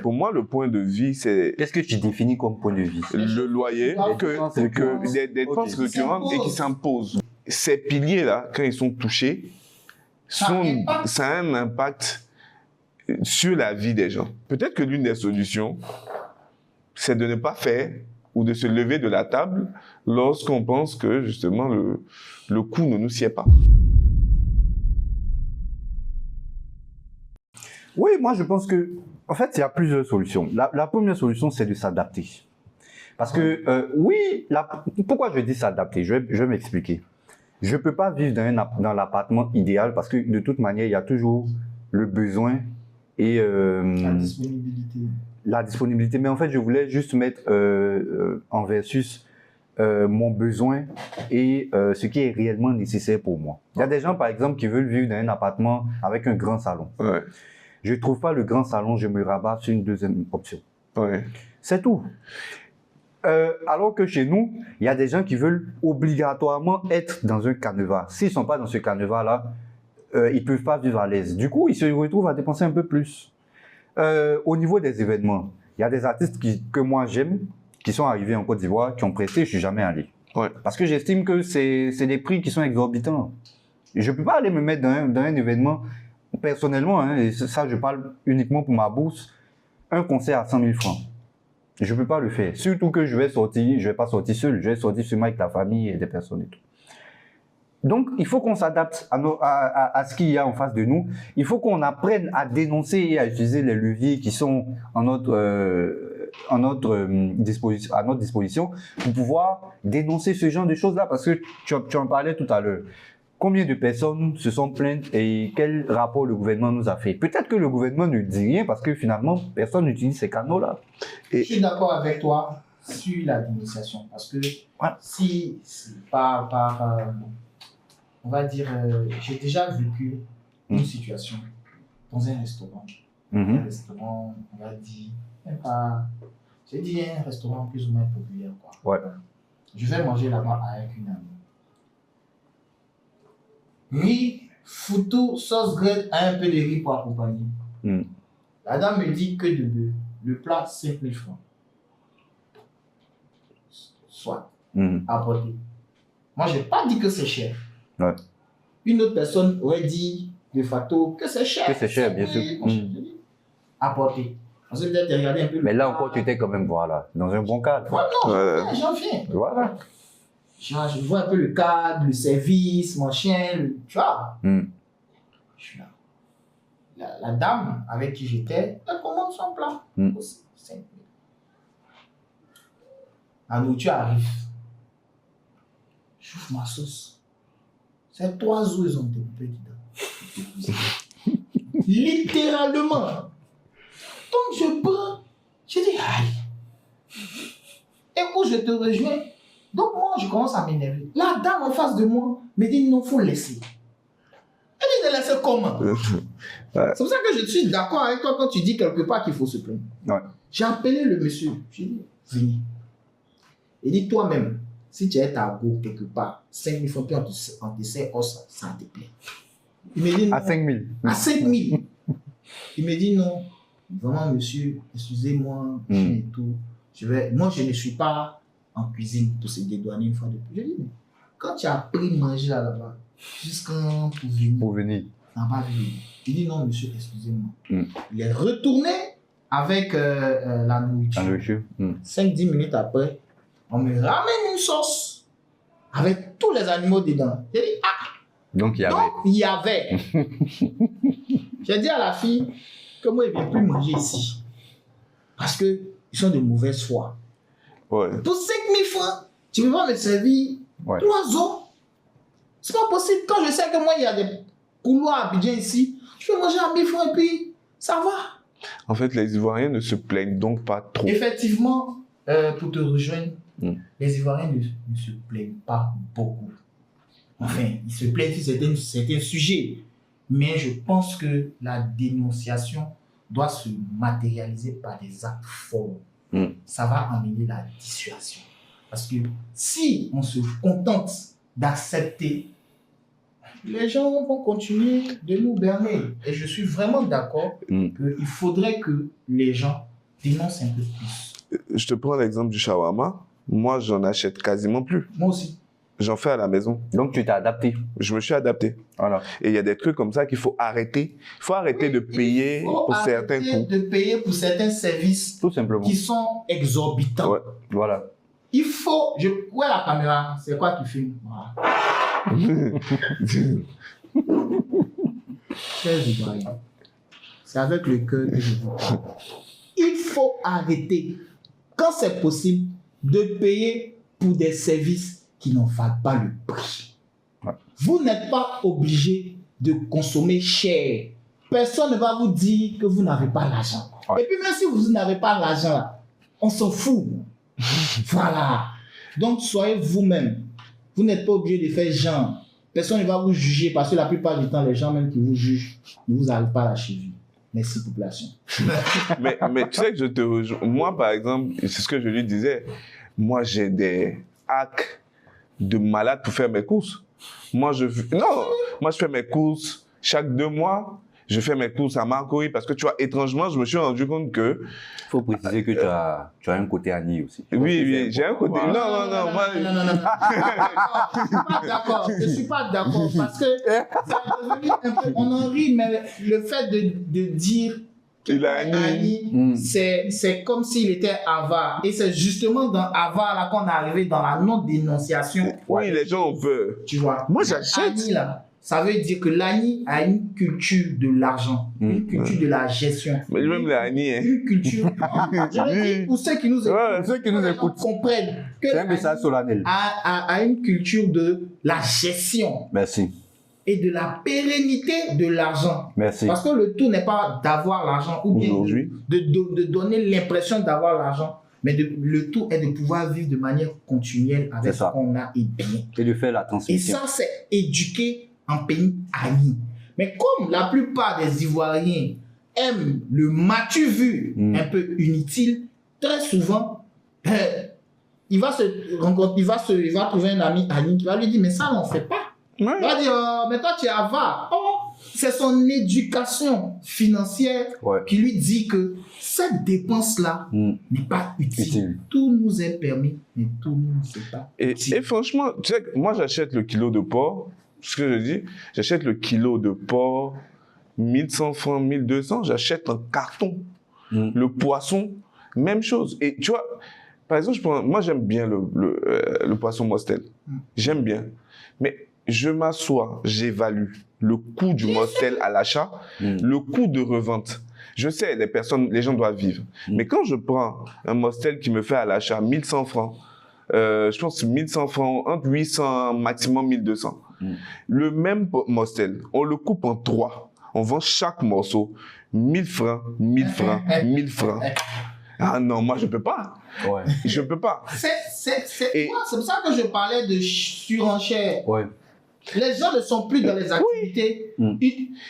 Pour moi, le point de vie, c'est Qu'est-ce que tu définis comme point de vie? le loyer, des dépenses récurrentes et qui s'imposent. Ces piliers-là, quand ils sont touchés, ça a un impact sur la vie des gens. Peut-être que l'une des solutions, c'est de ne pas faire ou de se lever de la table lorsqu'on pense que, justement, le coup ne nous sied pas. Oui, moi je pense que, en fait, il y a plusieurs solutions. La première solution, c'est de s'adapter. Parce que, pourquoi je dis s'adapter? Je vais m'expliquer. Je ne peux pas vivre dans l'appartement idéal parce que, de toute manière, il y a toujours le besoin et la disponibilité. Mais en fait, je voulais juste mettre en versus mon besoin et ce qui est réellement nécessaire pour moi. Il y a des gens, par exemple, qui veulent vivre dans un appartement avec un grand salon. Ouais. Je ne trouve pas le grand salon, je me rabats sur une deuxième option. Ouais. C'est tout. Alors que chez nous, il y a des gens qui veulent obligatoirement être dans un canevas. S'ils ne sont pas dans ce canevas-là, ils ne peuvent pas vivre à l'aise. Du coup, ils se retrouvent à dépenser un peu plus. Au niveau des événements, il y a des artistes que moi j'aime, qui sont arrivés en Côte d'Ivoire, qui ont prêté, je ne suis jamais allé. Ouais. Parce que j'estime que c'est des prix qui sont exorbitants. Je ne peux pas aller me mettre dans un événement, personnellement, hein, et ça je parle uniquement pour ma bourse, un concert à 100 000 francs. Je ne peux pas le faire. Surtout que je vais pas sortir seul, je vais sortir seulement avec la famille et des personnes et tout. Donc, il faut qu'on s'adapte à ce qu'il y a en face de nous. Il faut qu'on apprenne à dénoncer et à utiliser les leviers qui sont à notre disposition pour pouvoir dénoncer ce genre de choses-là. Parce que tu en parlais tout à l'heure. Combien de personnes se sont plaintes et quel rapport le gouvernement nous a fait? Peut-être que le gouvernement ne dit rien parce que finalement, personne n'utilise ces canaux-là. Je suis d'accord avec toi sur la dénonciation. Parce que si on va dire, j'ai déjà vécu une situation dans un restaurant. Un restaurant, on va dire, même pas, j'ai dit un restaurant plus ou moins populaire, quoi. Ouais. Je vais manger là-bas avec une amie. Riz, foutou, sauce grecque, un peu de riz pour accompagner. La dame me dit que de bœuf. Le plat, 5 000 francs. Soit. Apporté. Moi, je n'ai pas dit que c'est cher. Ouais. Une autre personne aurait dit de facto que c'est cher. Que c'est cher, bien sûr. Apporté. Ensuite, peut-être regarder un peu. Mais là encore, tu étais quand même, voilà, dans un bon cadre. Ouais, non, j'en viens. Voilà. Je vois un peu le cadre, le service, mon chien, tu vois. Je suis là. La dame avec qui j'étais, elle commande son plat. Aussi, 5 000. La nourriture arrive. J'ouvre ma sauce. C'est 3 os, ils ont découpé dedans. Littéralement. Donc je prends, je dis aïe. Et où je te rejoins. Donc moi, je commence à m'énerver. La dame en face de moi me dit non, il faut laisser. Elle dit de laisser comment? C'est pour ça que je suis d'accord avec toi quand tu dis quelque part qu'il faut se plaindre. Ouais. J'ai appelé le monsieur. J'ai dit, venez. Il dit, toi-même, si tu es à go quelque part, 5 000 francs, puis on te sert os, ça te plaît. Il me dit non. À 5 000. À 5 000. Il me dit non. Vraiment, monsieur, excusez-moi, et tout. Moi, je ne suis pas en cuisine pour se dédouaner une fois de plus. Je dis, mais quand tu as pris manger là-bas, jusqu'à pour venir, n'a pas vu. Il dit non, monsieur, excusez-moi. Il est retourné avec la nourriture. 5-10 minutes après, on me ramène une sauce avec tous les animaux dedans. J'ai dit, ah! Donc il y avait. J'ai dit à la fille que moi, il ne vient plus manger ici. Parce qu'ils sont de mauvaise foi. Ouais. Pour 5 000 francs, tu ne peux pas me servir 3 os. C'est pas possible. Quand je sais que moi, il y a des couloirs à Abidjan ici, je peux manger à 1000 francs et puis ça va. En fait, les Ivoiriens ne se plaignent donc pas trop. Effectivement, pour te rejoindre, les Ivoiriens ne se plaignent pas beaucoup. Enfin, ils se plaignent sur certains sujets. Mais je pense que la dénonciation doit se matérialiser par des actes forts. Ça va amener la dissuasion. Parce que si on se contente d'accepter, les gens vont continuer de nous berner. Et je suis vraiment d'accord qu'il faudrait que les gens dénonce un peu plus. Je te prends l'exemple du shawarma. Moi, j'en achète quasiment plus. Moi aussi. J'en fais à la maison. Donc, tu t'es adapté. Je me suis adapté. Voilà. Et il y a des trucs comme ça qu'il faut arrêter. Il faut arrêter de payer pour certains coûts. De payer pour certains services Tout simplement. qui sont exorbitants. Ouais. Voilà. Il faut... Où est la caméra? C'est quoi tu filmes? Voilà. Chers Ivoiriens, c'est avec le cœur que je vous parle. Il faut arrêter, quand c'est possible, de payer pour des services qui n'en valent pas le prix. Ouais. Vous n'êtes pas obligé de consommer cher. Personne ne va vous dire que vous n'avez pas l'argent. Ouais. Et puis même si vous n'avez pas l'argent, là, on s'en fout. Voilà. Donc soyez vous-même. Vous n'êtes pas obligé de faire genre. Personne ne va vous juger parce que la plupart du temps, les gens même qui vous jugent ne vous arrivent pas à la cheville. Merci, population. mais tu sais que je te rejoins. Moi, par exemple, c'est ce que je lui disais. Moi, j'ai des hacks de malade pour faire mes courses. Moi, je fais mes courses chaque 2 mois. Je fais mes courses à Marcory parce que, tu vois, étrangement, je me suis rendu compte que... Il faut préciser que tu as un côté Annie aussi. Oui, j'ai un côté... Non, moi... Je ne suis pas d'accord parce que ça est devenu un peu... On en rit, mais le fait de dire Il a Annie, c'est comme s'il était avare. Et c'est justement dans avare là qu'on est arrivé dans la non-dénonciation. Oui, les gens ont peur. Tu vois. Moi, j'achète. Annie, là, ça veut dire que l'Annie a une culture de l'argent, une culture de la gestion. Mais même l'Annie, hein. Une culture. Je dis pour ceux qui nous écoutent, Ouais, ceux qui nous que les gens écoutent. comprennent que C'est un message solennel. a une culture de la gestion Merci. et de la pérennité de l'argent. Merci. Parce que le tout n'est pas d'avoir l'argent ou bien Aujourd'hui. de donner l'impression d'avoir l'argent, mais le tout est de pouvoir vivre de manière continuelle avec C'est ce ça. qu'on a et bien. Et de faire la Et transmission. ça, c'est éduqué en pays ami. Mais comme la plupart des Ivoiriens aiment le m'as-tu vu un peu inutile, très souvent, il va trouver un ami ami qui va lui dire, mais ça, on ne fait pas. Il va dire, mais toi, tu es avare. Oh, c'est son éducation financière qui lui dit que cette dépense-là n'est pas utile. Tout nous est permis, mais tout ne c'est pas utile. Et franchement, tu sais, moi, j'achète le kilo de porc. Ce que je dis, j'achète le kilo de porc, 1100 francs, 1200, j'achète un carton. Le poisson, même chose. Et tu vois, par exemple, moi, j'aime bien le poisson Mostel. J'aime bien. Mais je m'assois, j'évalue le coût du Mostel à l'achat, le coût de revente. Je sais, les gens doivent vivre. Mais quand je prends un Mostel qui me fait à l'achat 1100 francs, je pense 1100 francs, entre 800, maximum 1200. Le même Mostel, on le coupe en 3. On vend chaque morceau 1000 francs, 1000 francs, 1000 francs. Ah non, moi je peux pas. Ouais. Je peux pas. C'est pour ça que je parlais de surenchère. Ouais. Les gens ne sont plus dans les activités.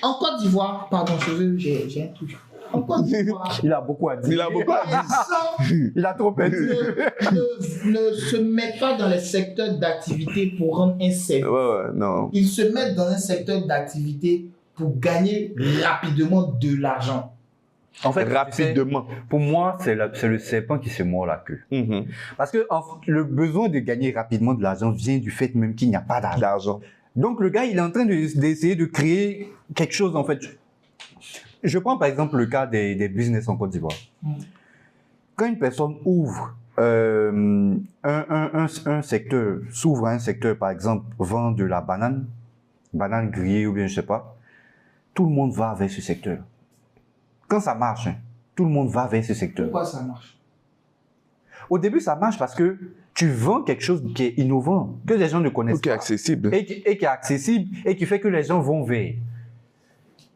En Côte d'Ivoire, pardon, j'ai un truc. En Côte d'Ivoire, Il a beaucoup à dire. Il a beaucoup à dire. Il a trop perdu. ne se mettent pas dans les secteurs d'activité pour rendre un service. Non. Ils se mettent dans un secteur d'activité pour gagner rapidement de l'argent. En fait, Rapidement. Pour moi, c'est le serpent qui se mord la queue. Parce que le besoin de gagner rapidement de l'argent vient du fait même qu'il n'y a pas d'argent. Donc, le gars, il est en train d'essayer de créer quelque chose, en fait. Je prends par exemple le cas des business en Côte d'Ivoire. Quand une personne ouvre un secteur, s'ouvre un secteur, par exemple, vend de la banane grillée ou bien je sais pas, tout le monde va vers ce secteur. Quand ça marche, tout le monde va vers ce secteur. Pourquoi ça marche? Au début, ça marche parce que tu vends quelque chose qui est innovant, que les gens ne connaissent Qui est pas. accessible. Et qui est accessible et qui fait que les gens vont vers.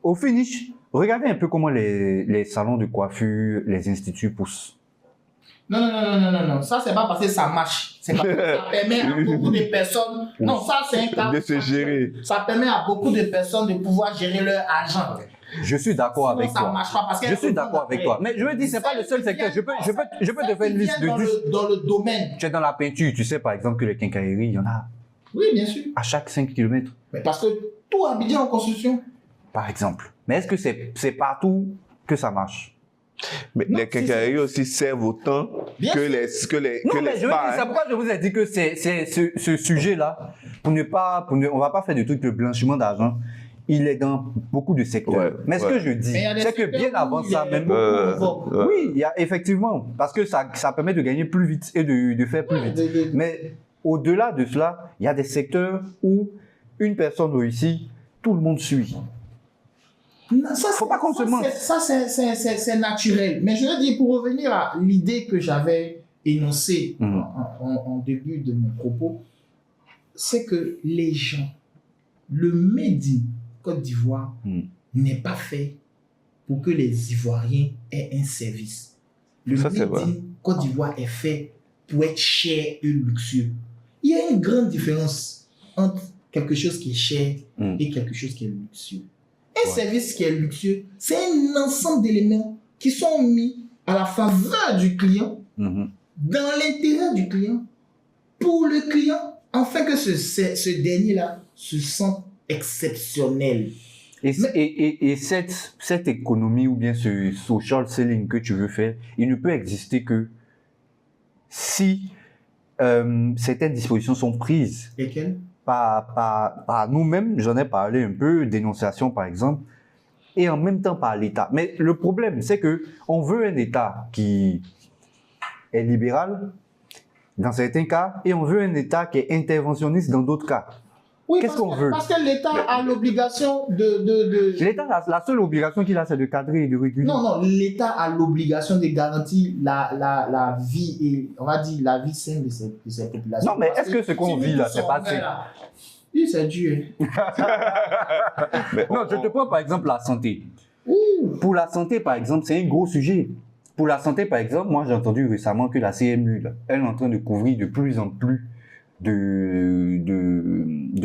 Au finish, regardez un peu comment les salons de coiffure, les instituts poussent. Non. Ça, c'est pas parce que ça marche. C'est parce que ça permet à beaucoup de personnes. Non, ça, c'est un cas. De se gérer. Ça permet à beaucoup de personnes de pouvoir gérer leur argent. Je suis d'accord avec Ça toi. marche pas parce Je suis d'accord avec toi. Mais je veux dire, c'est pas le seul secteur. Je peux te faire une liste de 10. Dans le domaine. Tu es dans la peinture, tu sais par exemple que les quincailleries, il y en a Oui, bien sûr. à chaque 5 km. Mais parce que tout habite en construction. Par exemple. Mais est-ce que c'est partout que ça marche? Mais Non, les quincailleries aussi servent autant Bien que sûr. les mais je veux dire, spas. c'est hein. pourquoi je vous ai dit que c'est ce sujet-là, on va pas faire de trucs de blanchiment d'argent. Il est dans beaucoup de secteurs. Ouais, mais ce ouais. que je dis, Mais il y a des c'est que secteurs bien où avant il ça, est même. beaucoup en vogue. Oui, il y a effectivement, parce que ça permet de gagner plus vite et de faire plus vite. Mais au-delà de cela, il y a des secteurs où une personne réussit, tout le monde suit. Non, ça, Faut pas qu'on se mente. Ça, c'est naturel. Mais je veux dire, pour revenir à l'idée que j'avais énoncée en début de mon propos, c'est que les gens, le Made in Côte d'Ivoire n'est pas fait pour que les Ivoiriens aient un service. Le Ça, c'est Made vrai. in Côte d'Ivoire est fait pour être cher et luxueux. Il y a une grande différence entre quelque chose qui est cher et quelque chose qui est luxueux. Un service qui est luxueux, c'est un ensemble d'éléments qui sont mis à la faveur du client, dans l'intérêt du client, pour le client, afin que ce dernier-là se sente exceptionnel. Et cette économie ou bien ce social selling que tu veux faire, il ne peut exister que si certaines dispositions sont prises Lesquels? par nous-mêmes, j'en ai parlé un peu, dénonciation par exemple, et en même temps par l'État. Mais le problème, c'est que on veut un État qui est libéral dans certains cas, et on veut un État qui est interventionniste dans d'autres cas. Oui, Qu'est-ce qu'on veut? Parce que l'État a l'obligation de... L'État, la seule obligation qu'il a, c'est de cadrer et de réguler. Non, l'État a l'obligation de garantir la vie, et on va dire la vie saine de ces populations. Non, mais Parce est-ce que ce qu'on si vit nous là, tous c'est on pas meurt, sain? là, oui, c'est dur. Mais Non, je te prends par exemple la santé. Ouh. Pour la santé, par exemple, c'est un gros sujet. Pour la santé, par exemple, moi j'ai entendu récemment que la CMU, là, elle est en train de couvrir de plus en plus de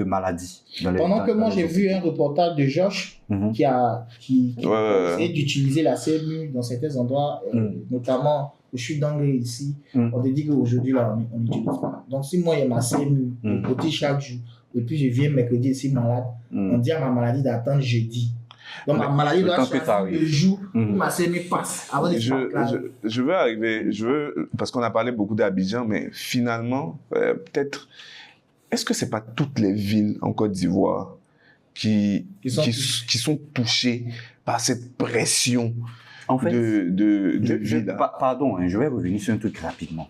maladies. Pendant que moi j'ai vu un reportage de Josh qui a essayé d'utiliser la CMU dans certains endroits, notamment je suis d'anglais ici, on te dit qu'aujourd'hui là on n'utilise pas. Donc si moi il y a ma CMU, je cotise chaque jour, et puis je viens mercredi ici malade, on dit à ma maladie d'attendre jeudi. Donc ma maladie doit choisir le jour où ma CMU passe avant de je veux arriver, parce qu'on a parlé beaucoup d'Abidjan, mais finalement, peut-être, est-ce que c'est pas toutes les villes en Côte d'Ivoire qui sont touchées par cette pression en fait, de vie là? Pardon, je vais revenir sur un truc rapidement.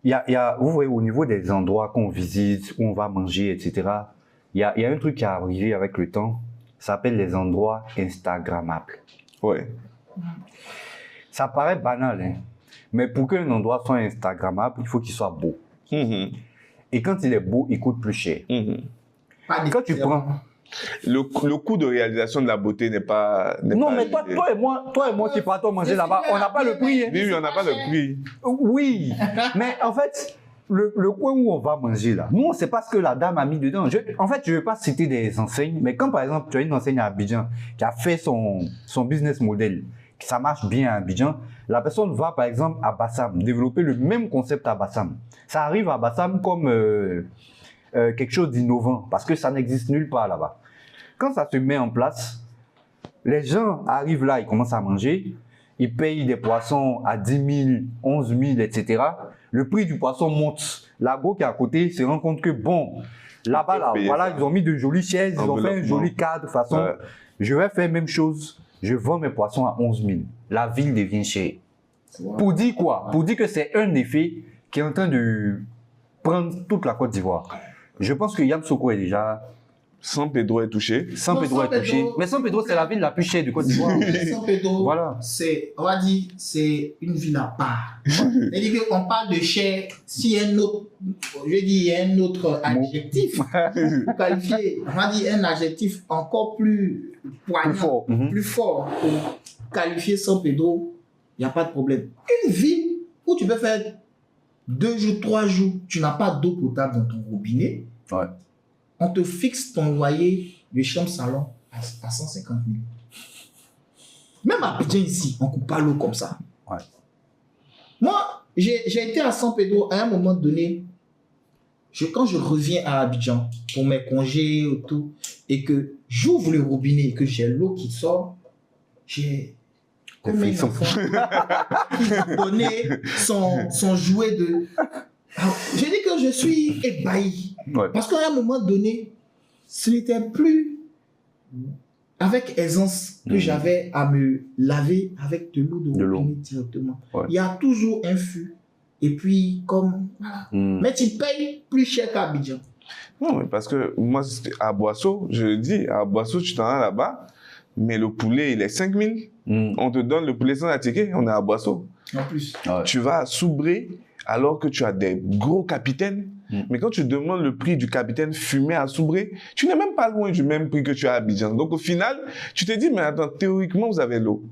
Vous voyez, au niveau des endroits qu'on visite, où on va manger, etc., il y a un truc qui est arrivé avec le temps. Ça s'appelle les endroits Instagrammables. Ouais. Ça paraît banal, hein? Mais pour qu'un endroit soit Instagrammable, il faut qu'il soit beau. Et quand il est beau, il coûte plus cher. Quand tu prends... Le coût de réalisation de la beauté n'est pas... Non, mais toi et moi qui partons manger là-bas, on n'a pas le prix. Hein? Oui, on n'a pas le prix. Oui, mais en fait... Le coin où on va manger là, nous on sait pas ce que la dame a mis dedans. En fait, je ne vais pas citer des enseignes, mais quand par exemple tu as une enseigne à Abidjan qui a fait son business model, que ça marche bien à Abidjan, la personne va par exemple à Bassam développer le même concept à Bassam. Ça arrive à Bassam comme quelque chose d'innovant parce que ça n'existe nulle part là-bas. Quand ça se met en place, les gens arrivent là, ils commencent à manger, ils payent des poissons à 10 000, 11 000, etc. Le prix du poisson monte. L'agro qui est à côté se rend compte que bon, là-bas, là, voilà, ils ont mis de jolies chaises, ils ont fait un joli cadre de façon. Je vais faire la même chose. Je vends mes poissons à 11 000. La ville devient chère. Pour dire quoi? Pour dire que c'est un effet qui est en train de prendre toute la Côte d'Ivoire. Je pense que Yamoussoukro est déjà... San Pedro est touché. San Pedro est touché. Mais San Pedro, c'est la ville la plus chère de Côte d'Ivoire. San Pedro, voilà. On va dire, c'est une ville à part. C'est-à-dire qu'on parle de cher, s'il y a un autre, il y a un autre adjectif pour qualifier, on va dire un adjectif encore plus poignant, plus fort pour qualifier San Pedro, il n'y a pas de problème. Une ville où tu peux faire 2 jours, 3 jours, tu n'as pas d'eau potable dans ton robinet. Ouais. On te fixe ton loyer de chambre-salon à 150 000. Même à Abidjan ici, on ne coupe pas l'eau comme ça. Ouais. Moi, j'ai été à San Pedro à un moment donné. Quand je reviens à Abidjan pour mes congés et tout, et que j'ouvre le robinet et que j'ai l'eau qui sort, j'ai comme un enfant qui a donné son jouet de... Je dis que je suis ébahi. Ouais. Parce qu'à un moment donné, ce n'était plus avec aisance que j'avais à me laver avec de l'eau de robinet directement. Ouais. Il y a toujours un fût. Et puis, comme... Voilà. Mais tu payes plus cher qu'à Abidjan. Non, mais parce que moi, à Boisseau, je le dis, à Boisseau, tu t'en vas là-bas, mais le poulet, il est 5 000. On te donne le poulet sans la ticket, on est à Boisseau. En plus. Ouais. Tu vas à Soubré, alors que tu as des gros capitaines. Mais quand tu demandes le prix du capitaine fumé à Soubré, tu n'es même pas loin du même prix que tu as à Abidjan. Donc au final, tu te dis, mais attends, théoriquement, vous avez l'eau.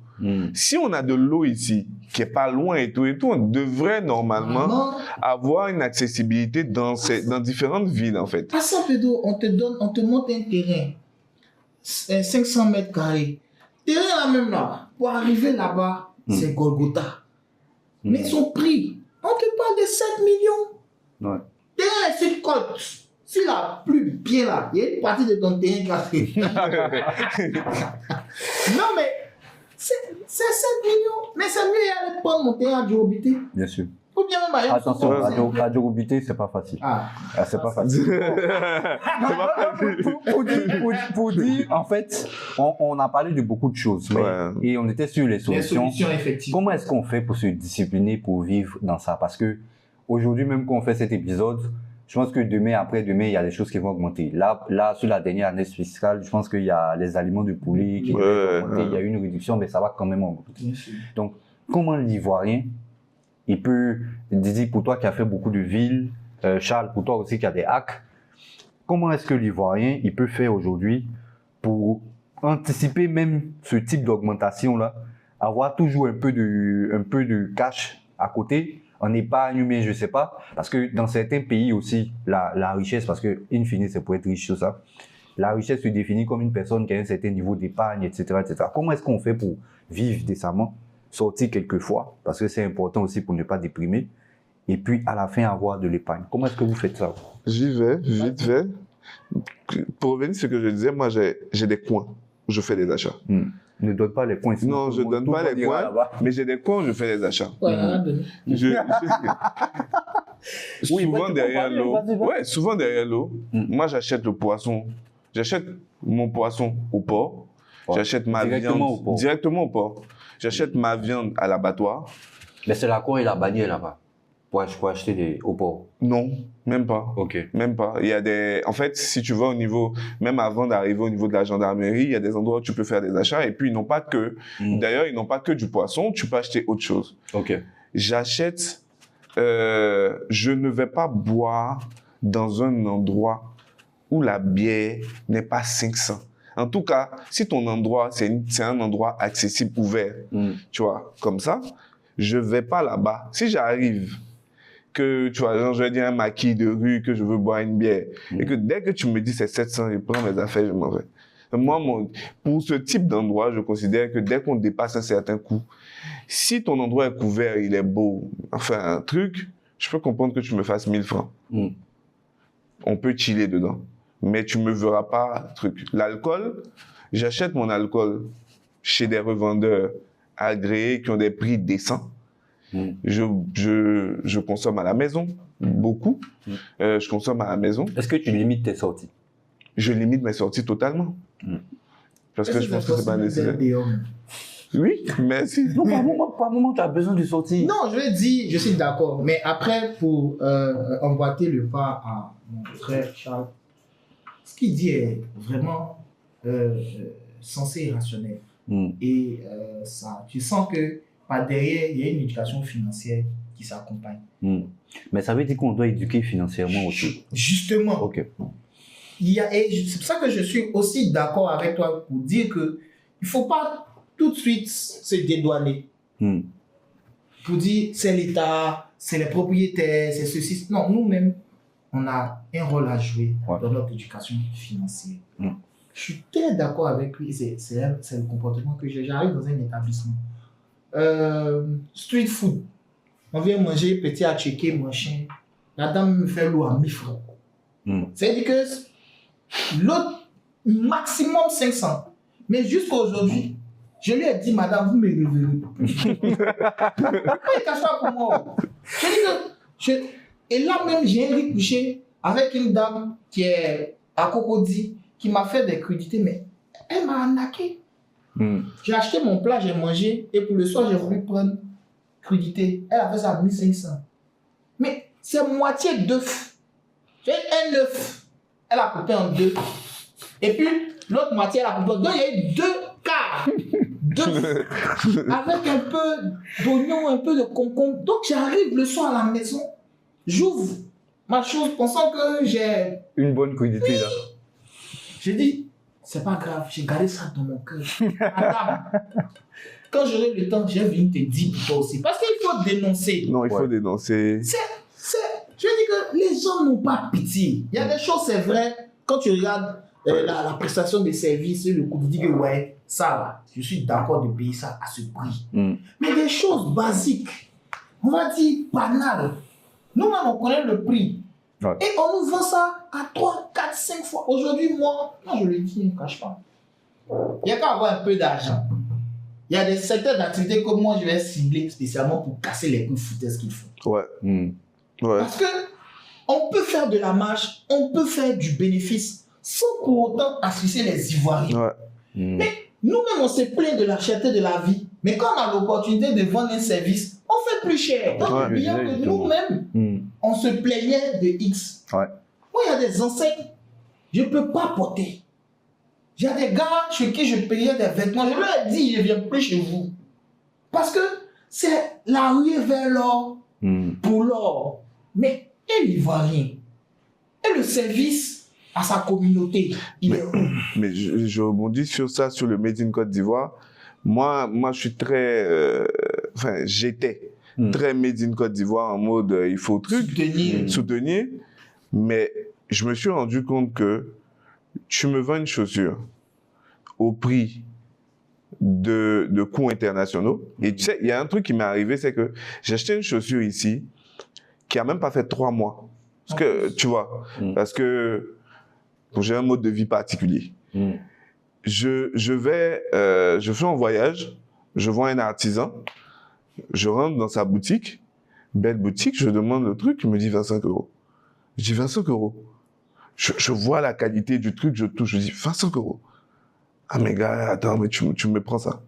Si on a de l'eau ici, qui est pas loin et tout, on devrait normalement avoir une accessibilité dans différentes villes, en fait. À San Pedro, on te monte un terrain, 500 mètres carrés. Terrain là même là, pour arriver là-bas, c'est Golgotha. Mais son prix, on te parle de 7 millions. Ouais. Terrain sur côte. Si la plus bien là, il y a une partie de ton terrain cassé. Non mais, c'est 7 millions. Mais c'est mieux d'aller prendre mon terrain à Djorobité. Bien sûr. Ou bien même ailleurs. Attention, à Djorobité, c'est pas facile. C'est pas facile. Pour dire, en fait, on a parlé de beaucoup de choses, et on était sur les solutions. Effectivement. Comment est-ce qu'on fait pour se discipliner, pour vivre dans ça? Parce que aujourd'hui, même quand on fait cet épisode, je pense que demain, après-demain, il y a des choses qui vont augmenter. Là, sur la dernière année fiscale, je pense qu'il y a les aliments de poulet qui vont augmenter. Il y a eu une réduction, mais ça va quand même augmenter. Donc, comment l'Ivoirien, il peut, Didi, pour toi qui a fait beaucoup de villes, Charles, pour toi aussi qui a des hacks, comment est-ce que l'Ivoirien, il peut faire aujourd'hui pour anticiper même ce type d'augmentation-là, avoir toujours un peu de cash à côté, en épargne, mais je sais pas, parce que dans certains pays aussi, la richesse, parce que in fine, c'est pour être riche, tout ça, la richesse se définit comme une personne qui a un certain niveau d'épargne, etc., etc. Comment est-ce qu'on fait pour vivre décemment, sortir quelquefois, parce que c'est important aussi pour ne pas déprimer, et puis à la fin avoir de l'épargne? Comment est-ce que vous faites ça? J'y vais, vite fait. Pour revenir sur ce que je disais, moi j'ai des coins où je fais des achats. Ne donne pas les points. Non, je ne donne pas les coins, mais j'ai des coins où je fais des achats. Souvent derrière l'eau. Ouais, souvent derrière l'eau. Moi, j'achète le poisson. J'achète mon poisson au port. J'achète ma viande directement au port. J'achète ma viande à l'abattoir. Mais c'est l'accord et la bannière là-bas pour acheter au port? Non, même pas. Ok. Même pas. Il y a des... En fait, si tu vas au niveau, même avant d'arriver au niveau de la gendarmerie, il y a des endroits où tu peux faire des achats et puis ils n'ont pas que... D'ailleurs, ils n'ont pas que du poisson, tu peux acheter autre chose. Ok. J'achète... je ne vais pas boire dans un endroit où la bière n'est pas 500. En tout cas, si ton endroit, c'est un endroit accessible, ouvert, tu vois, comme ça, je vais pas là-bas. Si j'arrive que, tu vois, genre, je vais dire un maquis de rue que je veux boire une bière, et que dès que tu me dis c'est 700, je prends mes affaires, je m'en vais. Moi, pour ce type d'endroit, je considère que dès qu'on dépasse un certain coût, si ton endroit est couvert, il est beau, enfin, un truc, je peux comprendre que tu me fasses 1000 francs. On peut chiller dedans. Mais tu me verras pas truc. L'alcool, j'achète mon alcool chez des revendeurs agréés qui ont des prix décents. Je consomme à la maison, beaucoup. Je consomme à la maison. Est-ce que tu limites tes sorties? Je limite mes sorties totalement. Parce que je pense que c'est pas nécessaire. Oui, merci. Non, par moment, tu as besoin de sortir. Non, je dis, je suis d'accord. Mais après, pour emboîter le pas à mon frère Charles, ce qu'il dit est vraiment sensé et rationnel. Et ça, tu sens que par derrière, il y a une éducation financière qui s'accompagne. Mais ça veut dire qu'on doit éduquer financièrement aussi. Justement. Ok. C'est pour ça que je suis aussi d'accord avec toi pour dire que il ne faut pas tout de suite se dédouaner. Pour dire c'est l'État, c'est les propriétaires, c'est ceci. Non, nous-mêmes, on a un rôle à jouer dans notre éducation financière. Je suis très d'accord avec lui. C'est le comportement que j'ai. J'arrive dans un établissement. Street food. On vient manger, petit à checker, machin. La dame me fait l'eau à 1000 francs. C'est-à-dire que l'autre, maximum 500. Mais jusqu'à aujourd'hui, Je lui ai dit, madame, vous me reverrez. Pourquoi il cache pas pour moi? Et là même, j'ai un riz couché avec une dame qui est à Cocody, qui m'a fait des crudités, mais elle m'a arnaqué. J'ai acheté mon plat, j'ai mangé, et pour le soir, j'ai voulu prendre crudité. Elle a fait ça à 1500. Mais c'est moitié d'œuf. J'ai un œuf. Elle a coupé en deux. Et puis, l'autre moitié, elle a coupé en deux. Donc, il y a eu 2 quarts d'œuf avec un peu d'oignon, un peu de concombre. Donc, j'arrive le soir à la maison, j'ouvre ma chose pensant que j'ai Une bonne crudité, là. J'ai dit, c'est pas grave, j'ai gardé ça dans mon cœur. Madame, quand j'aurai le temps, je vais venir te dire pour toi aussi. Parce qu'il faut dénoncer. Non, il faut dénoncer. Je dis que les gens n'ont pas pitié. Il y a des choses, c'est vrai, quand tu regardes la prestation des services, le coup, tu dis que ouais, ça là, je suis d'accord de payer ça à ce prix. Mais des choses basiques, on va dire banales, nous-mêmes on connaît le prix. Ouais. Et on nous vend ça à 3, 4, 5 fois. Aujourd'hui, moi je le dis, je ne cache pas. Il n'y a qu'à avoir un peu d'argent. Il y a des secteurs d'activité que moi je vais cibler spécialement pour casser les coups foutaises qu'il faut. Ouais. Ouais. Parce que on peut faire de la marge, on peut faire du bénéfice sans pour autant asphyxier les Ivoiriens. Ouais. Mais nous-mêmes, on se plaint de la cherté de la vie. Mais quand on a l'opportunité de vendre un service, on fait plus cher. Donc, bien que nous-mêmes, on se plaignait de X. Ouais. Moi, il y a des enseignes, je ne peux pas porter. Il y a des gars chez qui je payais des vêtements. Je leur ai dit, je ne viens plus chez vous. Parce que c'est la rue vers l'or pour l'or. Mais et l'Ivoirien, et le service à sa communauté, il est où? Mais je rebondis sur ça, sur le Made in Côte d'Ivoire. Moi, je suis très... j'étais très Made in Côte d'Ivoire en mode il faut soutenir. Mais je me suis rendu compte que tu me vends une chaussure au prix de coûts internationaux. Et tu sais, il y a un truc qui m'est arrivé, c'est que j'ai acheté une chaussure ici qui a même pas fait 3 mois. Parce que, tu vois, parce que j'ai un mode de vie particulier. Je fais un voyage, je vois un artisan, je rentre dans sa boutique, belle boutique, je demande le truc, il me dit 25 €. Je dis 25 €. Je vois la qualité du truc, je touche, je dis 25 €. Ah mais gars, attends, mais tu me prends ça.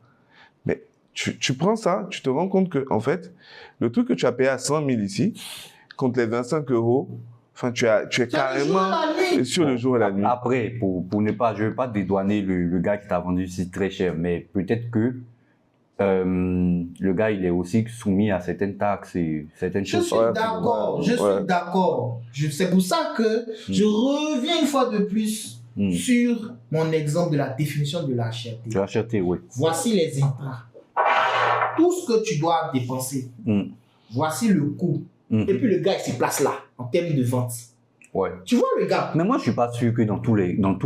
Mais tu prends ça, tu te rends compte que, en fait, le truc que tu as payé à 100 000 ici, contre les 25 €, enfin, tu es carrément sur le jour et la nuit. Après, pour ne pas, je ne veux pas dédouaner le gars qui t'a vendu ici très cher, mais peut-être que le gars, il est aussi soumis à certaines taxes et certaines choses. Je suis d'accord, je suis d'accord. C'est pour ça que je reviens une fois de plus sur mon exemple de la définition de la cherté. De la cherté, oui. Voici les intrants. Tout ce que tu dois dépenser, voici le coût. Et puis le gars, il se place là, en termes de vente. Ouais. Tu vois le gars? Mais moi, je ne suis pas sûr que dans tous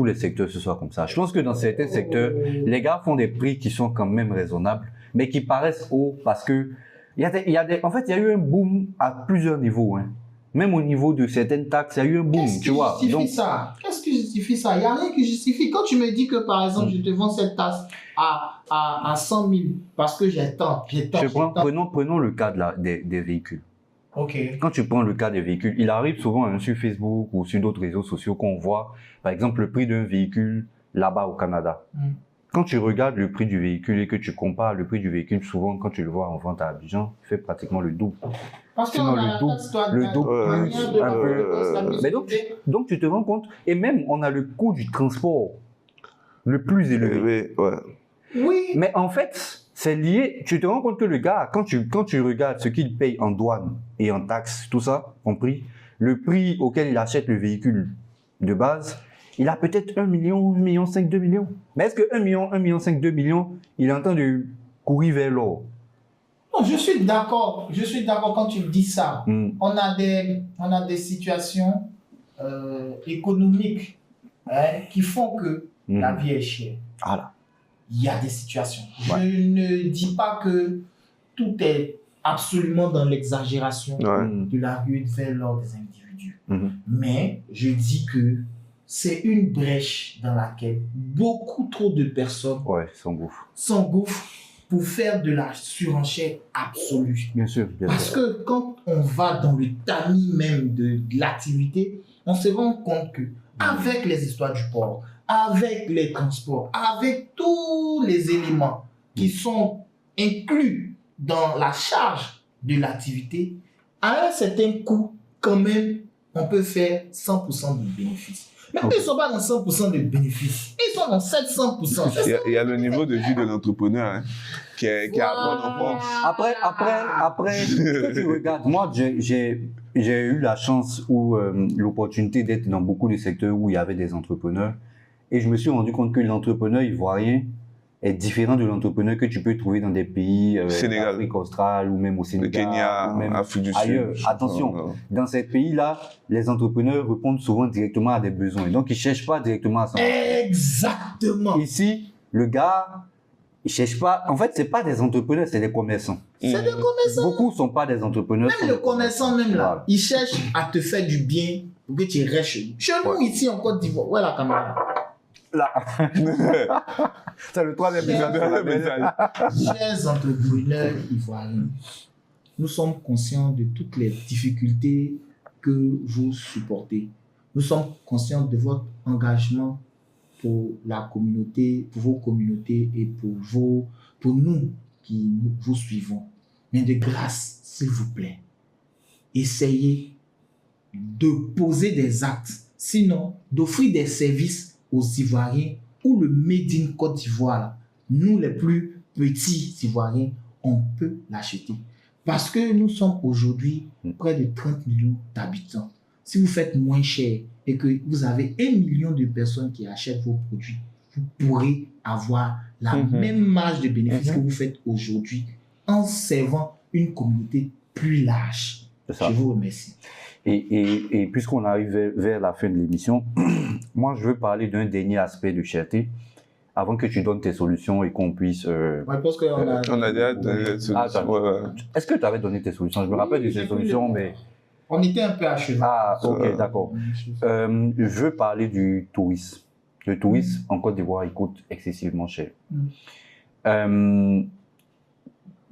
les secteurs, ce soit comme ça. Je pense que dans certains secteurs, les gars font des prix qui sont quand même raisonnables, mais qui paraissent hauts parce que en fait, il y a eu un boom à plusieurs niveaux. Hein. Même au niveau de certaines taxes, il y a eu un boom, tu vois. Qu'est-ce qui justifie ça? Il n'y a rien qui justifie. Quand tu me dis que, par exemple, je te vends cette tasse à 100 000 parce que j'ai tant. Prenons le cas des véhicules. Okay. Quand tu prends le cas des véhicules, il arrive souvent sur Facebook ou sur d'autres réseaux sociaux qu'on voit, par exemple, le prix d'un véhicule là-bas au Canada. Quand tu regardes le prix du véhicule et que tu compares le prix du véhicule, souvent, quand tu le vois en vente à Abidjan, il fait pratiquement le double. Parce sinon le double plus un peu. Mais donc, tu te rends compte, et même, on a le coût du transport le plus élevé. Oui. Mais en fait, c'est lié, tu te rends compte que le gars, quand tu regardes ce qu'il paye en douane et en taxes, tout ça, compris, le prix auquel il achète le véhicule de base, il a peut-être 1 million, 1,5 million, 2 millions. Mais est-ce que 1 million, 1,5 million, 2 millions, il est en train de courir vers l'or? Non, je suis d'accord quand tu me dis ça. On a des situations économiques qui font que la vie est chère. Voilà. Il y a des situations. Je ne dis pas que tout est absolument dans l'exagération de la rue vers l'or des individus. Mais je dis que c'est une brèche dans laquelle beaucoup trop de personnes Ouais, s'engouffre. s'engouffrent pour faire de la surenchère absolue. Bien sûr, bien Parce sûr. que quand on va dans le tamis même de l'activité, on se rend compte que avec les histoires du port, avec les transports, avec tous les éléments qui sont inclus dans la charge de l'activité, à un certain coût, quand même, on peut faire 100% de bénéfices. Mais Ok. ils ne sont pas dans 100% de bénéfices. Ils sont dans 700%. Il y a le niveau de vie de l'entrepreneur hein, qui est à prendre en compte. Après, ce que tu regardes, moi, j'ai eu la chance ou l'opportunité d'être dans beaucoup de secteurs où il y avait des entrepreneurs. Et je me suis rendu compte que l'entrepreneur ivoirien est différent de l'entrepreneur que tu peux trouver dans des pays Sénégal. d'Afrique australe ou même au Le Sénégal. Kenya, ou même Afrique du ailleurs. Sud. Attention, dans ces pays-là, les entrepreneurs répondent souvent directement à des besoins. Donc, ils ne cherchent pas directement à s'en Exactement. Ici, le gars, il ne cherche pas. En fait, ce n'est pas des entrepreneurs, c'est des commerçants. C'est des commerçants. Beaucoup ne sont pas des entrepreneurs. Même le commerçant, même là, Voilà. il cherche à te faire du bien pour que tu restes chez nous. Chez nous, ici, en Côte d'Ivoire, où est la caméra? Là. C'est le troisième épisode. Chers entrepreneurs ivoiriens, nous sommes conscients de toutes les difficultés que vous supportez. Nous sommes conscients de votre engagement pour la communauté, pour vos communautés et pour nous qui vous suivons. Mais de grâce, s'il vous plaît, essayez de poser des actes, sinon d'offrir des services aux Ivoiriens ou le Made in Côte d'Ivoire, là, nous les plus petits Ivoiriens, on peut l'acheter. Parce que nous sommes aujourd'hui près de 30 millions d'habitants. Si vous faites moins cher et que vous avez 1 million de personnes qui achètent vos produits, vous pourrez avoir la même marge de bénéfice que vous faites aujourd'hui en servant une communauté plus large. C'est ça. Je vous remercie. Et puisqu'on arrive vers la fin de l'émission, moi je veux parler d'un dernier aspect de Cherté avant que tu donnes tes solutions et qu'on puisse. Ouais, je pense qu'on a... On a déjà donné la solution. Attends. Ouais. Est-ce que tu avais donné tes solutions? Je me rappelle de j'ai tes pris solutions, le- mais. On était un peu à cheval. Ah, ok, d'accord. Je veux parler du tourisme. Le tourisme en Côte d'Ivoire, il coûte excessivement cher.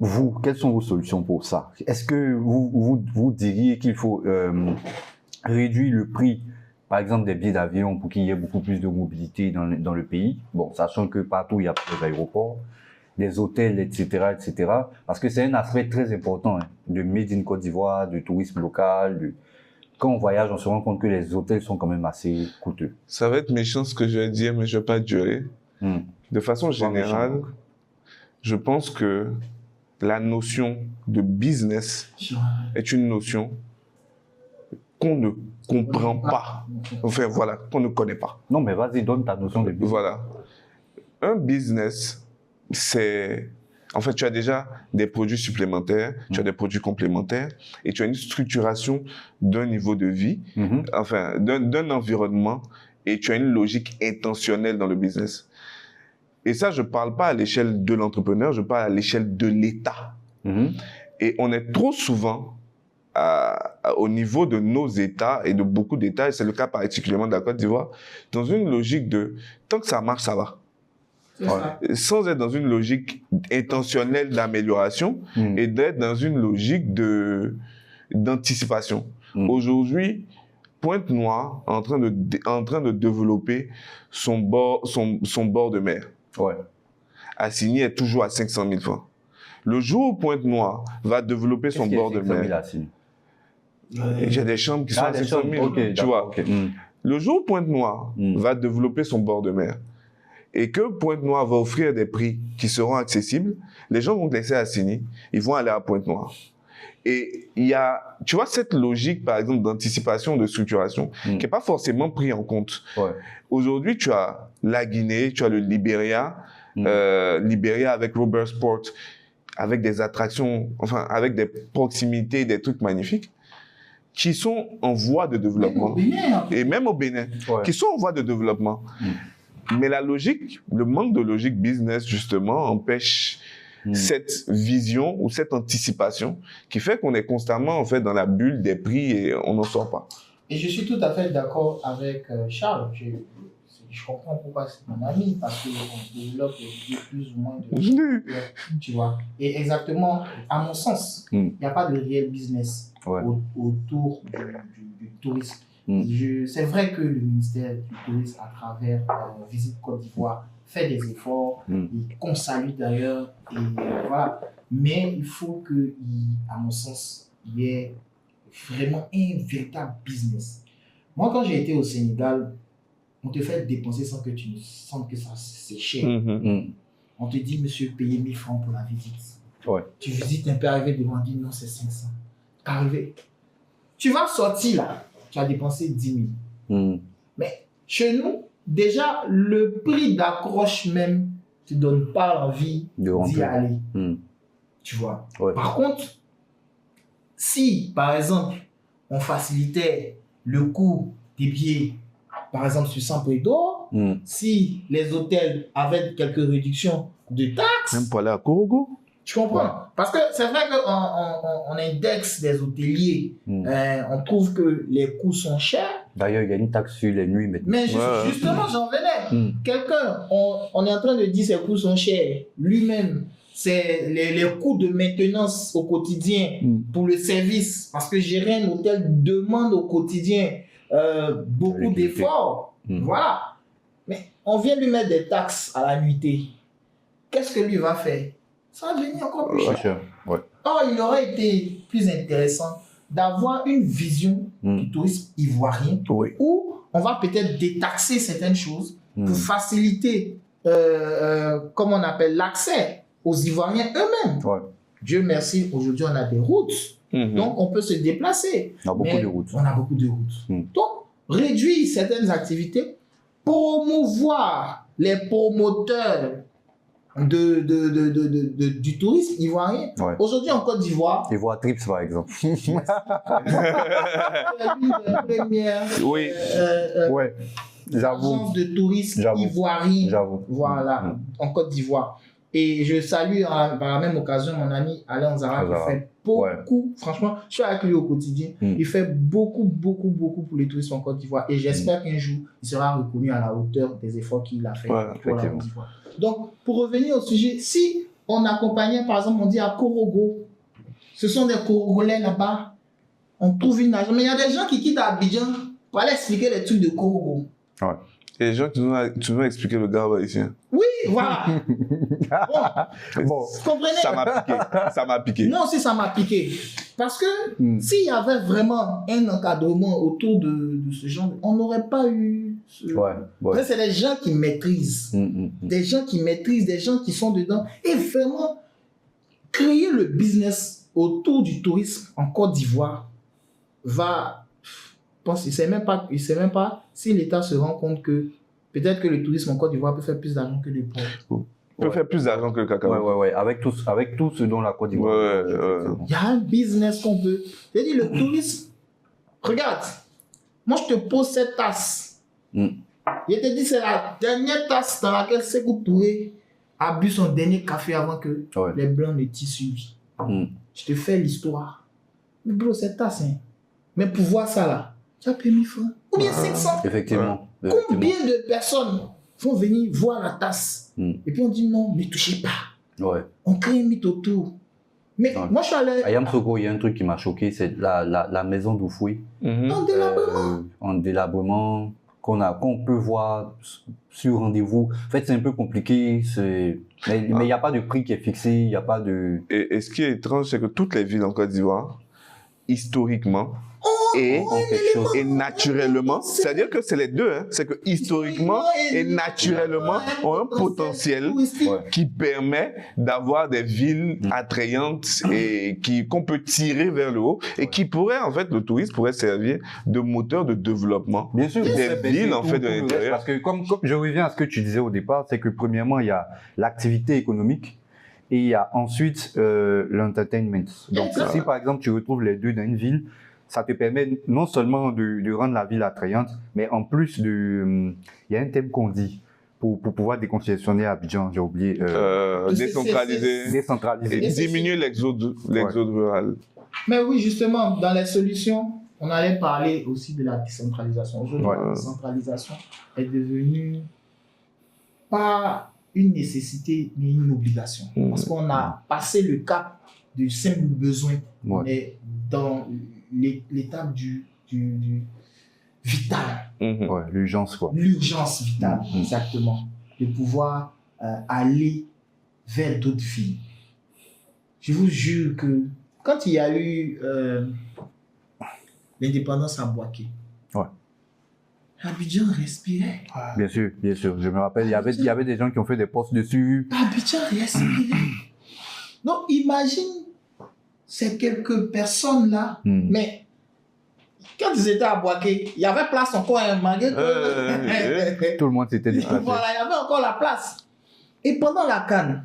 Vous, quelles sont vos solutions pour ça? Est-ce que vous diriez qu'il faut réduire le prix, par exemple, des billets d'avion pour qu'il y ait beaucoup plus de mobilité dans le pays? Bon, sachant que partout, il y a des aéroports, des hôtels, etc., etc. Parce que c'est un aspect très important hein, de Made in Côte d'Ivoire, du tourisme local. Quand on voyage, on se rend compte que les hôtels sont quand même assez coûteux. Ça va être méchant ce que je vais dire, mais je ne vais pas durer. De façon générale, méchant, donc. je pense que la notion de business est une notion qu'on ne comprend pas. Enfin, voilà, qu'on ne connaît pas. Non, mais vas-y, donne ta notion de business. Voilà. Un business, c'est... En fait, tu as déjà des produits supplémentaires, tu as des produits complémentaires, et tu as une structuration d'un niveau de vie, enfin, d'un environnement, et tu as une logique intentionnelle dans le business. Et ça, je ne parle pas à l'échelle de l'entrepreneur, je parle à l'échelle de l'État. Et on est trop souvent au niveau de nos États et de beaucoup d'États, et c'est le cas particulièrement de la Côte d'Ivoire, dans une logique de tant que ça marche, ça va. Sans être dans une logique intentionnelle d'amélioration et d'être dans une logique d'anticipation. Aujourd'hui, Pointe-Noire est en train de développer son bord de mer. Assigny est toujours à 500 000 francs. Le jour où Pointe-Noire va développer son bord de mer, j'ai des chambres qui sont à 500 000, okay, tu vois. Okay. Le jour où Pointe-Noire va développer son bord de mer et que Pointe-Noire va offrir des prix qui seront accessibles, les gens vont laisser Assigny, ils vont aller à Pointe-Noire. Et il y a, tu vois, cette logique, par exemple, d'anticipation, de structuration, qui n'est pas forcément pris en compte. Aujourd'hui, tu as la Guinée, tu as le Libéria, Libéria avec Robert Sport, avec des attractions, enfin, avec des proximités, des trucs magnifiques, qui sont en voie de développement. Et même au Bénin, qui sont en voie de développement. Mais la logique, le manque de logique business, justement, empêche cette vision ou cette anticipation qui fait qu'on est constamment, en fait, dans la bulle des prix et on n'en sort pas. Et je suis tout à fait d'accord avec Charles. Je comprends pourquoi c'est mon ami, parce qu'on développe des idées plus ou moins de... tu vois. Et exactement, à mon sens, il n'y a pas de réel business autour du tourisme. C'est vrai que le ministère du Tourisme, à travers Visite Côte d'Ivoire, fait des efforts, et qu'on salue d'ailleurs, et voilà. Mais il faut que, à mon sens, il y ait vraiment un véritable business. Moi, quand j'ai été au Sénégal, on te fait dépenser sans que tu ne sentes que ça c'est cher. On te dit, monsieur, payez 1000 francs pour la visite. Tu visites un peu, arrivé devant, on dit non, c'est 500. Arrivé. Tu vas sortir là, tu as dépensé 10 000. Mais chez nous, déjà, le prix d'accroche même ne te donne pas envie d'y aller. Tu vois. Par contre, si, par exemple, on facilitait le coût des billets, par exemple, sur 100 prix d'or, si les hôtels avaient quelques réductions de taxes... Même pour aller à Korogo. Tu comprends? Parce que c'est vrai qu'on indexe des hôteliers, on trouve que les coûts sont chers. D'ailleurs, il y a une taxe sur les nuits maintenant. Mais justement, j'en venais. Quelqu'un, on est en train de dire que ses coûts sont chers. Lui-même, c'est les coûts de maintenance au quotidien pour le service. Parce que gérer un hôtel demande au quotidien beaucoup d'efforts. Voilà. Mais on vient lui mettre des taxes à la nuitée. Qu'est-ce que lui va faire? Ça va devenir encore plus cher. Or, il aurait été plus intéressant d'avoir une vision du tourisme ivoirien où on va peut-être détaxer certaines choses pour faciliter, comme on appelle, l'accès aux Ivoiriens eux-mêmes. Dieu merci, aujourd'hui on a des routes, donc on peut se déplacer. On a beaucoup de routes. On a beaucoup de routes. Donc, réduire certaines activités, promouvoir les promoteurs du tourisme ivoirien. Aujourd'hui en Côte d'Ivoire, Ivoire Trips par exemple. la première agence de tourisme ivoirien. Voilà, en Côte d'Ivoire. Et je salue par la même occasion mon ami Alain Zara qui fait beaucoup, franchement, je suis avec lui au quotidien, il fait beaucoup pour le tourisme en Côte d'Ivoire et j'espère qu'un jour il sera reconnu à la hauteur des efforts qu'il a fait pour la Côte d'Ivoire. Donc, pour revenir au sujet, si on accompagnait, par exemple, on dit à Korogo, ce sont des Korogolais là-bas, on trouve une agence, mais il y a des gens qui quittent Abidjan pour aller expliquer les trucs de Korogo. Et les gens qui nous ont expliqué le gars ici. Oui, voilà. Bon, vous comprenez? Ça m'a piqué. Moi aussi, ça m'a piqué. Parce que s'il y avait vraiment un encadrement autour de ce genre, on n'aurait pas eu... C'est des gens qui maîtrisent. Des gens qui maîtrisent, des gens qui sont dedans. Et vraiment, créer le business autour du tourisme en Côte d'Ivoire va... Il ne sait même pas si l'État se rend compte que peut-être que le tourisme en Côte d'Ivoire peut faire plus d'argent que le port. Peut faire plus d'argent que le cacao. Avec tout ce dont la Côte d'Ivoire. Il y a un business qu'on peut. Je dis, le tourisme, regarde, moi je te pose cette tasse. Je te dis, c'est la dernière tasse dans laquelle Sékou Touré a bu son dernier café avant que les Blancs ne tissent sur lui. Je te fais l'histoire. Mais bro, cette tasse, mais pour voir ça là, tu as payé 1000 francs. Ou bien 500. Effectivement. Combien de personnes vont venir voir la tasse et puis on dit non, ne touchez pas. On crée un mythe autour. Mais moi je suis allé... À Yamsoko, il y a un truc qui m'a choqué, c'est la maison d'Oufoui. En délabrement. Qu'on peut voir sur rendez-vous. En fait, c'est un peu compliqué. Mais il n'y a pas de prix qui est fixé. Il n'y a pas de... Et ce qui est étrange, c'est que toutes les villes en Côte d'Ivoire, historiquement, et naturellement, c'est-à-dire que c'est les deux, c'est que historiquement et naturellement ont un potentiel qui permet d'avoir des villes attrayantes et qu'on peut tirer vers le haut et qui pourrait, en fait, le tourisme pourrait servir de moteur de développement des villes, en fait, de l'intérieur. Parce que comme je reviens à ce que tu disais au départ, c'est que premièrement, il y a l'activité économique et il y a ensuite l'entertainment. Donc, si par exemple, tu retrouves les deux dans une ville, ça te permet non seulement de rendre la ville attrayante, mais en plus il y a un thème qu'on dit pour pouvoir décongestionner Abidjan, j'ai oublié. Décentraliser. Et diminuer l'exode rural. Mais oui, justement, dans les solutions, On allait parler aussi de la décentralisation. Aujourd'hui, la décentralisation est devenue pas une nécessité, mais une obligation. Parce qu'on a passé le cap du simple besoin. On est dans l'étape du vital. L'urgence, quoi. L'urgence vitale, exactement. De pouvoir aller vers d'autres villes. Je vous jure que quand il y a eu l'indépendance à Bouaké, Abidjan respirait. Bien sûr, je me rappelle, il y avait des gens qui ont fait des posts dessus. Abidjan respirait. Donc imagine ces quelques personnes-là, mais quand ils étaient à Bouaké, il y avait place encore à un malgré tout le monde s'était déplacé. Voilà, il y avait encore la place. Et pendant la CAN,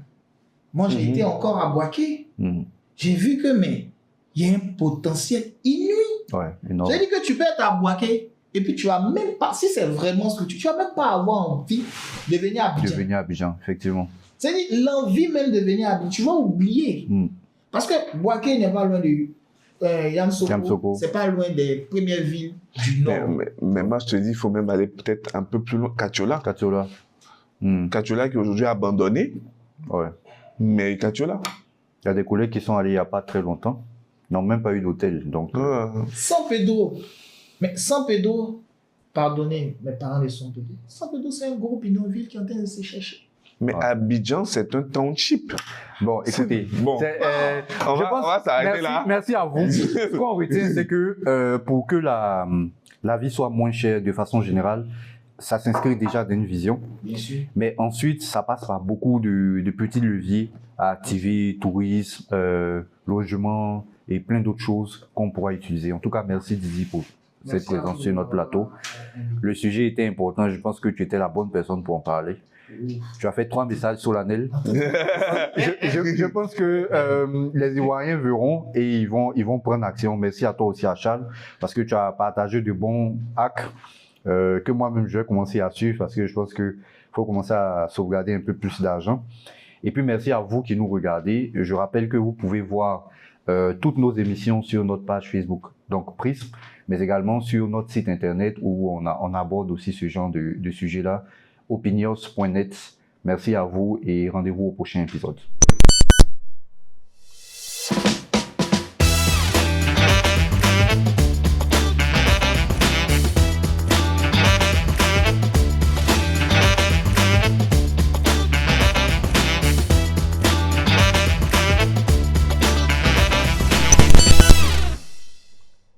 moi j'ai été encore à Bouaké, j'ai vu que il y a un potentiel inouï. Énorme. J'ai dit que tu peux être à Bouaké et puis tu vas même pas, si c'est vraiment ce que tu vas même pas avoir envie de venir à Abidjan. De venir à Abidjan, effectivement. C'est-à-dire l'envie même de venir à Abidjan, tu vas oublier. Parce que Bouaké n'est pas loin de Yamoussoukro. C'est pas loin des premières villes du Nord. Mais moi, je te dis, il faut même aller peut-être un peu plus loin. Katiola. Katiola qui est aujourd'hui abandonné. Mais Katiola. Il y a des collègues qui sont allés il n'y a pas très longtemps. Ils n'ont même pas eu d'hôtel. Donc... San Pedro. Mais San Pedro, pardonnez mes parents de San Pedro. San Pedro, c'est un gros bidonville qui est en train de se chercher. Mais Abidjan, c'est un township. Bon, écoutez, on va s'arrêter là. Merci à vous. Ce qu'on retient, c'est que pour que la vie soit moins chère de façon générale, ça s'inscrit déjà dans une vision. Bien sûr. Mais ensuite, ça passe par beaucoup de petits leviers à activer, tourisme, logement et plein d'autres choses qu'on pourra utiliser. En tout cas, merci Didi pour cette présence sur notre plateau. Le sujet était important. Je pense que tu étais la bonne personne pour en parler. Tu as fait 3 messages solennels. je pense que les Ivoiriens verront et ils vont prendre action. Merci à toi aussi, à Charles, parce que tu as partagé de bons hacks que moi-même je vais commencer à suivre parce que je pense qu'il faut commencer à sauvegarder un peu plus d'argent. Et puis merci à vous qui nous regardez. Je rappelle que vous pouvez voir toutes nos émissions sur notre page Facebook, donc Prism, mais également sur notre site internet où on aborde aussi ce genre de sujet-là, opinions.net. Merci à vous et rendez-vous au prochain épisode.